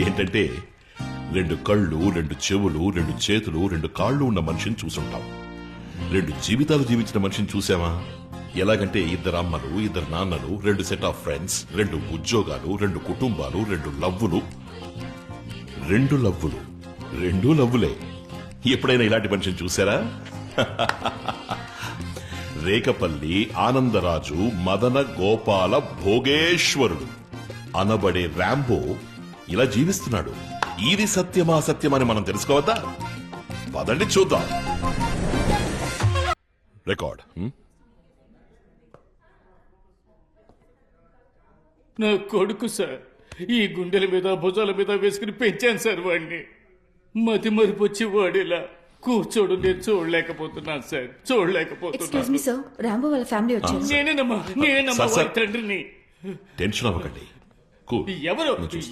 ఏంటంటే 2 కళ్ళు, 2 చెవులు, 2 చేతులు, 2 కాళ్ళు ఉన్న మనిషిని చూసుంటాం. 2 జీవితాలు జీవించిన మనిషిని చూసామా? ఎలాగంటే 2 అమ్మలు, 2 నాన్నలు, 2 సెట్ ఆఫ్ ఫ్రెండ్స్, 2 ఉద్యోగాలు, 2 కుటుంబాలు, 2 లవ్వులు. 2 లవ్వులు, 2 లవ్వులే. ఎప్పుడైనా ఇలాంటి మనిషిని చూసారా? రేకపల్లి ఆనందరాజు మదన గోపాల భోగేశ్వరుడు అనబడే ర్యాంబో ఇలా జీవిస్తున్నాడు. ఇది సత్యమా సత్యమని మనం తెలుసుకోవద్దా? పదండి చూద్దాం. రికార్డ్. నా కొడుకు సార్, ఈ గుండెల మీద భుజాల మీద వేసుకుని పెంచాను సార్ వాడిని. మతి మరిపి వచ్చి వాడిలా కూర్చోడు నేను చూడలేకపోతున్నాను సార్, చూడలేకపోతున్నాను. రాంబో వాళ్ళ ఫ్యామిలీ వచ్చారు. నేనేనమ్మా వాడి తండ్రిని. టెన్షన్ అవ్వకండి.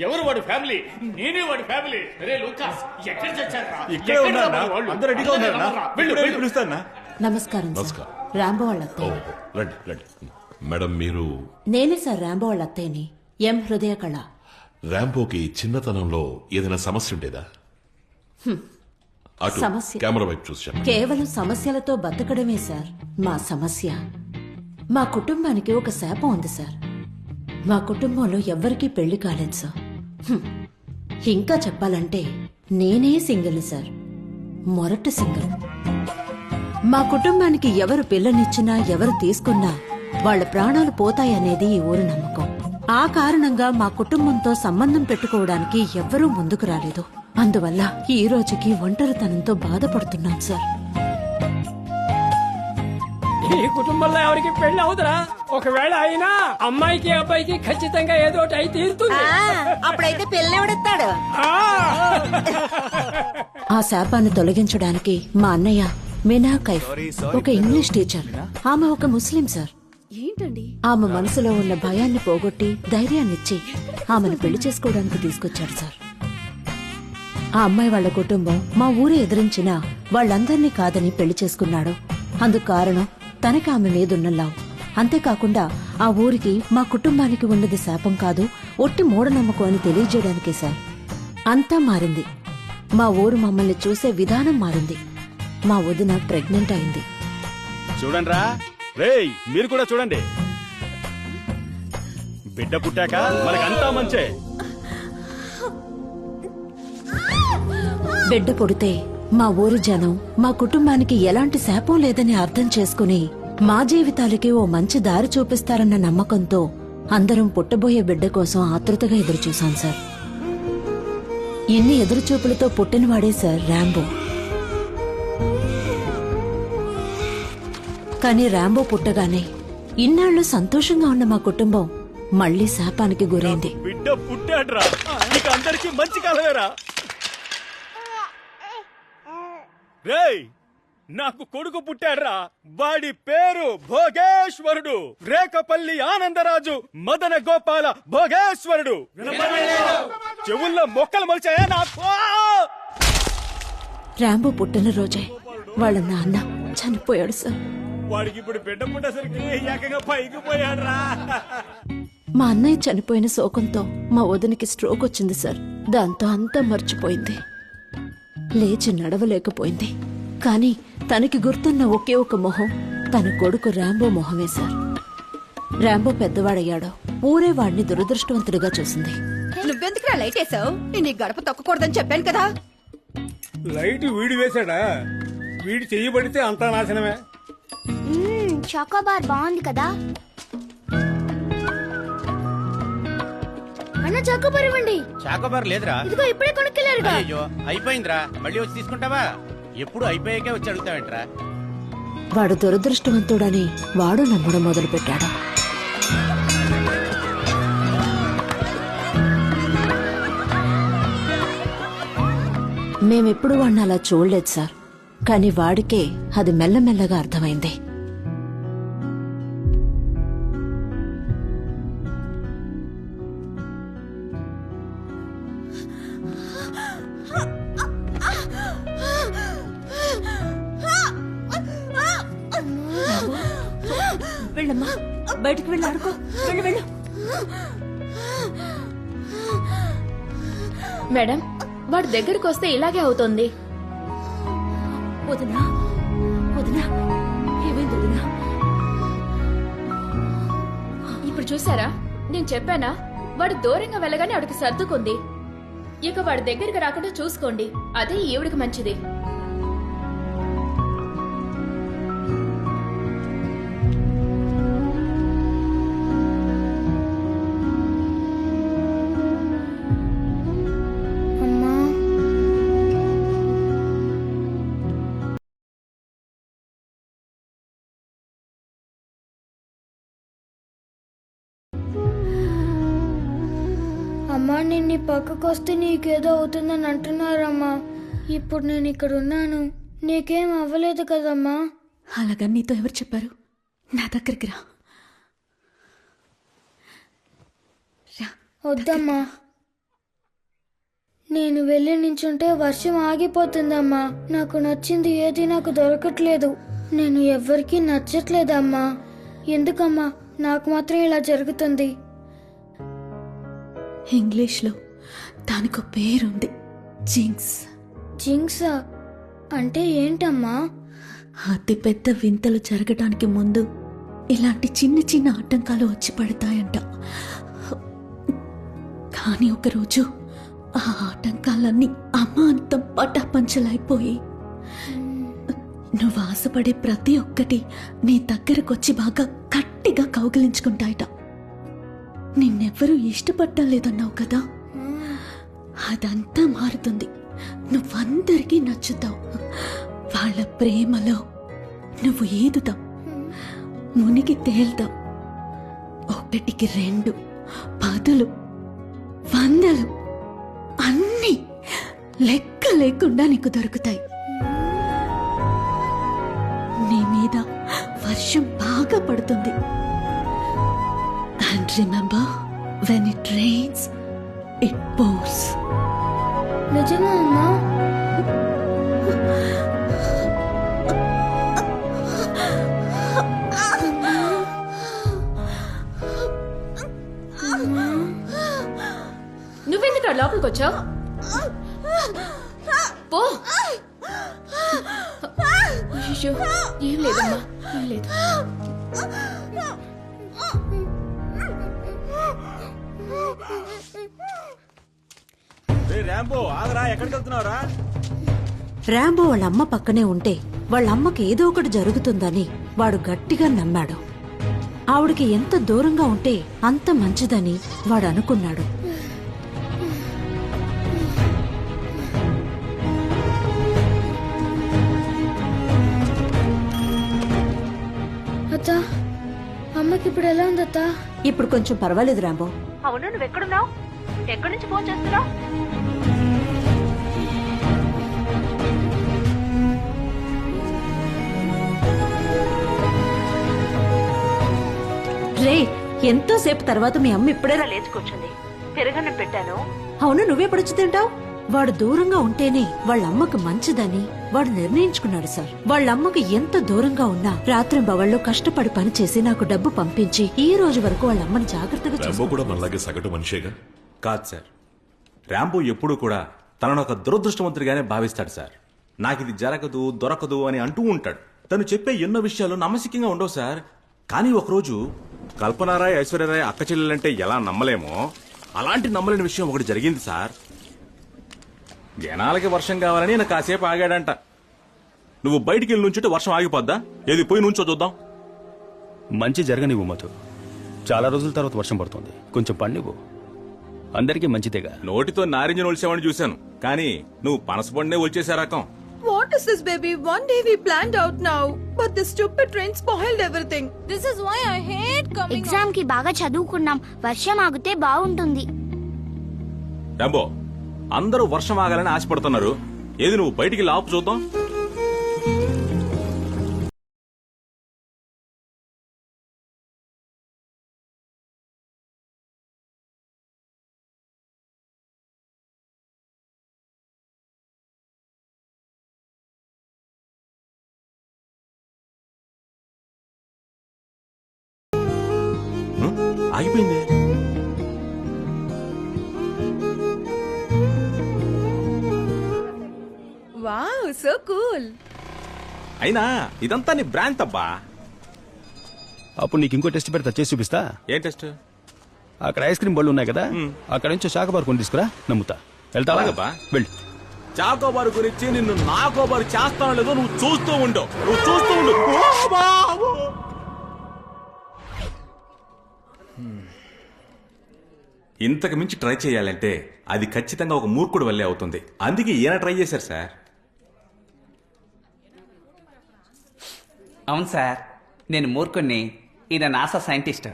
ఎవరు వాడి ఫ్యామిలీ? నేనే వాడి ఫ్యామిలీ. రే లూకాస్, ఎక్కడ చచ్చారా? నమస్కారం సార్. రాంబో వాళ్ళ అత్తయ్య. రండి రండి. మేడం మీరు? నేనే సార్ రాంబో వాళ్ళ అత్తయ్యని, ఎం హృదయ కళ. ర్యాంబోకి చిన్నతనంలో ఏదైనా సమస్య ఉండేదా? సమస్య కెమెరా వైపు చూసి చెప్పండి. కేవలం సమస్యలతో బతకడమే సార్ మా సమస్య. మా కుటుంబానికి ఒక శాపం ఉంది సార్. మా కుటుంబంలో ఎవ్వరికీ పెళ్లి కాలేదు సార్. ఇంకా చెప్పాలంటే నేనే సింగిల్ సార్, మొరటి సింగిల్. మా కుటుంబానికి ఎవరు పిల్లనిచ్చినా ఎవరు తీసుకున్నా వాళ్ళ ప్రాణాలు పోతాయనేది ఈ ఊరు నమ్మకం. ఆ కారణంగా మా కుటుంబంతో సంబంధం పెట్టుకోవడానికి ఎవ్వరూ ముందుకు రాలేదు. అందువల్ల ఈ రోజుకి ఒంటరితనంతో బాధపడుతున్నాం సార్. ఈ కుటుంబంలో ఎవరికి పెళ్లి అవుతురా? ఒకవేళ అయినా అమ్మాయికి అబ్బాయికి ఖచ్చితంగా ఏదో ఒకటి అయి తీరుతుంది. అప్పుడైతే పెళ్లి ఎవడెత్తాడు? ఆ శాపాన్ని తొలగించడానికి మా అన్నయ్య మీనా కైఫ్ ఒక ఇంగ్లీష్ టీచర్. ఆమె ఒక ముస్లిం సార్. ఏంటండి? ఆమె మనసులో ఉన్న భయాన్ని పోగొట్టి ధైర్యాన్నిచ్చి ఆమెను పెళ్లి చేసుకోవడానికి తీసుకొచ్చాడు సార్. ఆ అమ్మాయి వాళ్ల కుటుంబం మా ఊరే ఎదిరించినా వాళ్ళందర్నీ కాదని పెళ్లి చేసుకున్నాడు. అందుకు కారణం తనకి ఆమె మీదున్న లవ్. అంతేకాకుండా ఆ ఊరికి మా కుటుంబానికి ఉన్నది శాపం కాదు, ఒట్టి మూఢనమ్మకం అని తెలియజేయడానికే సార్. అంతా మారింది. మా ఊరు మమ్మల్ని చూసే విధానం మారింది. మా వదిన ప్రెగ్నెంట్ అయింది. చూడండిరా రేయ్, మీరు కూడా చూడండి. బిడ్డ పుట్టాక మనకంతా మంచే. బిడ్డ పుడితే మా ఊరి జనం మా కుటుంబానికి ఎలాంటి శాపం లేదని అర్థం చేసుకుని మా జీవితాలకి ఓ మంచి దారి చూపిస్తారన్న నమ్మకంతో అందరం పుట్టబోయే బిడ్డ కోసం ఆతృతగా ఎదురుచూశాం సార్. ఇన్ని ఎదురుచూపులతో పుట్టినవాడే సార్ ర్యాంబో. కానీ ర్యాంబో పుట్టగానే ఇన్నాళ్లు సంతోషంగా ఉన్న మా కుటుంబం మళ్లీ శాపానికి గురైంది. బిడ్డ పుట్టాడ్రా, ఇక అందరికీ మంచి కాలమేరా. రేయ్, నాకు కొడుకు పుట్టాడ్రా. వాడి పేరు భోగేశ్వరుడు. రేకపల్లి ఆనందరాజు మదన గోపాల భోగేశ్వరుడు. చెవుల్లో మొక్కలు మొలిచాయా నాకు? ర్యాంబో పుట్టినరోజే వాళ్ళ నాన్న చనిపోయాడు సార్. వాడికి ఇప్పుడు బిడ్డ పుట్టేసరికి ఏకంగా పైకి పోయాడ్రా. మా అన్నయ్య చనిపోయిన శోకంతో మా వదినికి స్ట్రోక్ వచ్చింది సార్. దాంతో అంతా మర్చిపోయింది. లేచి నడవలేకపోయింది. కానీ తనకి గుర్తున్న ఒకే ఒక మొహం తన కొడుకు ర్యాంబో మొహమే సార్. ర్యాంబో పెద్దవాడయ్యాడో ఊరే వాడిని దురదృష్టవంతుడిగా చూసింది. నువ్వెందుకు లైట్ వేసావు? నేను ఈ గడప తొక్కకూడదని చెప్పాను కదా. లైట్ వీడి వేశాడా? వీడి చెయ్యబడితే అంతా నాశనమే. చాకోబార్ బాగుంది కదా అన్న. చాకోబార్ ఇవ్వండి. చాకోబార్ లేదురా. ఇదిగో ఇప్పుడే కొనుక్కెళ్ళారు. అయ్యో అయిపోయిందిరా. మళ్ళీ వచ్చి తీసుకుంటావా? ఎప్పుడు అయిపోయాకే వచ్చి అడుగుతావేంట్రా? వాడు దురదృష్టవంతుడని వాడు నమ్మడం మొదలుపెట్టాడు. మేమెప్పుడు వాడిని అలా చూడలేదు సార్. కానీ వాడికే అది మెల్లమెల్లగా అర్థమైంది. వెళ్ళమ్మా, బయటికి వెళ్ళి ఆడుకో. వెళ్ళు. మేడం వాడి దగ్గరకు వస్తే ఇలాగే అవుతుంది. వదినా వదినా ఏమైంది వదినా? ఇప్పుడు చూసారా, నేను చెప్పానా వాడు దూరంగా వెళ్ళగానే ఆవిడకి సర్దుకుంది. ఇక వాడి దగ్గరికి రాకుండా చూసుకోండి, అదే ఈవిడికి మంచిది. అమ్మా నేను నీ పక్కకు వస్తే నీకేదో అవుతుందని అంటున్నారమ్మా. ఇప్పుడు నేను ఇక్కడ ఉన్నాను, నీకేం అవ్వలేదు కదమ్మా. అలాగని నీతో ఎవరు చెప్పారు? నా దగ్గరికి రా. వద్దమ్మా, నేను వెళ్ళి నించుంటే వర్షం ఆగిపోతుందమ్మా. నాకు నచ్చింది ఏది నాకు దొరకట్లేదు. నేను ఎవ్వరికీ నచ్చట్లేదమ్మా. ఎందుకమ్మా నాకు మాత్రం ఇలా జరుగుతుంది? ఇంగ్లీష్లో దానికో పేరుంది, జింక్స్. జింక్సా అంటే ఏంటమ్మా? అతి పెద్ద వింతలు జరగడానికి ముందు ఇలాంటి చిన్న చిన్న ఆటంకాలు వచ్చి పడతాయంట. కానీ ఒకరోజు ఆ ఆటంకాలన్నీ అమాంతం పటాపంచలైపోయి నువ్వు ఆశపడే ప్రతి ఒక్కటి నీ దగ్గరకొచ్చి బాగా గట్టిగా కౌగిలించుకుంటాయట. నిన్నెవ్వరూ ఇష్టపడటం లేదన్నావు కదా, అదంతా మారుతుంది. నువ్వందరికీ నచ్చుతావు. వాళ్ళ ప్రేమలో నువ్వు ఈదుతావు, మునిగి తేల్తావు. 1కి 2, 10, 100 అన్నీ లెక్క లేకుండా నీకు దొరుకుతాయి. నీ మీద వర్షం బాగా పడుతుంది. And remember, when it rains, it pours. నిజమా అమ్మా? నువ్వెందుకు లోపలికి వచ్చావు? పో. అయ్యో, ఏం లేదమ్మా, ఏం లేదు. రాంబో ఆగరా, ఎక్కడికి వెళ్తున్నావురా? రాంబో వాళ్ళ అమ్మ పక్కనే ఉంటే వాళ్ళ అమ్మకి ఏదో ఒకటి జరుగుతుందని వాడు గట్టిగా నమ్మాడు. ఆవిడికి ఎంత దూరంగా ఉంటే అంత మంచిదని వాడు అనుకున్నాడు. అత్త, అమ్మకి ఇప్పుడు ఎలా ఉంది అత్త? ఇప్పుడు కొంచెం పర్వాలేదు రాంబో. అవును, నువ్వెక్కడున్నావు? ఎక్కడి నుంచి ఫోన్ చేస్తున్నావు? రే, ఎంతోసేపు తర్వాత మీ అమ్మ ఇప్పుడేలా లేచుకొచ్చింది. పెరుగన్నం పెట్టాను. అవును, నువ్వెప్పుడొచ్చి తింటావు? వాడు దూరంగా ఉంటేనే వాళ్ళ అమ్మకు మంచిదని వాడు నిర్ణయించుకున్నాడు సార్. వాళ్ళ అమ్మకి ఎంత దూరంగా ఉన్నా రాత్రి బవళ్ళు కష్టపడి పనిచేసి నాకు డబ్బు పంపించి ఈ రోజు వరకు వాళ్ళ అమ్మని జాగ్రత్తగా రాంబో కూడా మనలాగే సగటు మనిషేగా. కాదు సార్, రాంబో ఎప్పుడూ కూడా తనను ఒక దురదృష్టవంతుడిగానే భావిస్తాడు సార్. నాకు ఇది జరగదు, దొరకదు అని అంటూ ఉంటాడు. తను చెప్పే ఎన్నో విషయాలు నమ్మశక్యంగా ఉండవు సార్. కానీ ఒకరోజు కల్పనారాయ్, ఐశ్వర్యరాయ్ అక్క చెల్లెలంటే ఎలా నమ్మలేమో అలాంటి నమ్మలేని విషయం ఒకటి జరిగింది సార్. జనాలకి వర్షం కావాలని నేను కాసేపు ఆగాడంట. నువ్వు బయటికి వెళ్ళి నుంచుంటే వర్షం ఆగిపోద్దా? ఏది పోయి నుంచో చూద్దాం. మంచి జరగనివ్వు మధు. చాలా రోజుల తర్వాత వర్షం పడుతుంది, కొంచెం పండివ్వు. అందరికీ మంచిదేగా. నోటితో నారింజ ఒలిసేవాడిని చూశాను, కానీ నువ్వు పనసపండే ఒలిచేసే రకం. What is this, baby? One day we planned out now, but this stupid rain spoiled everything. This is why I hate coming. Exam కి బాగా చదువుకున్నాం, వర్షం ఆగితే బాగుంటుంది. రాంబో, అందరూ వర్షం ఆగాలని ఆశపడుతున్నారు. ఏది నువ్వు బయటికి లాపు చూద్దాం. ఆగిపోయింది. Wow, so cool. అయినా ఇదంతా నీ బ్రాండ్ అబ్బా. అప్పుడు నీకు ఇంకో టెస్ట్ పెడతా, చేసి చూపిస్తా. ఏం టెస్ట్? అక్కడ ఐస్ క్రీమ్ బళ్ళు ఉన్నాయి కదా, అక్కడ నుంచి చాకోబార్ కొని తీసుకురా, నమ్ముతా. వెళ్తావా? అలాగబ్బా. వెళ్ళు. చాకోబారు గురించి నిన్ను నాకోబారు చేస్తానో లేదో నువ్వు చూస్తూ ఉండు. నువ్వు చూస్తూ ఉండు. ఓ బాబు. ఇంతకు మించి ట్రై చేయాలంటే అది ఖచ్చితంగా ఒక మూర్ఖుడు వల్లే అవుతుంది. అందుకే ఈయన ట్రై చేశారు సార్. అవును సార్, నేను మూర్ఖుణ్ణి, ఈయన నాసా సైంటిస్ట్.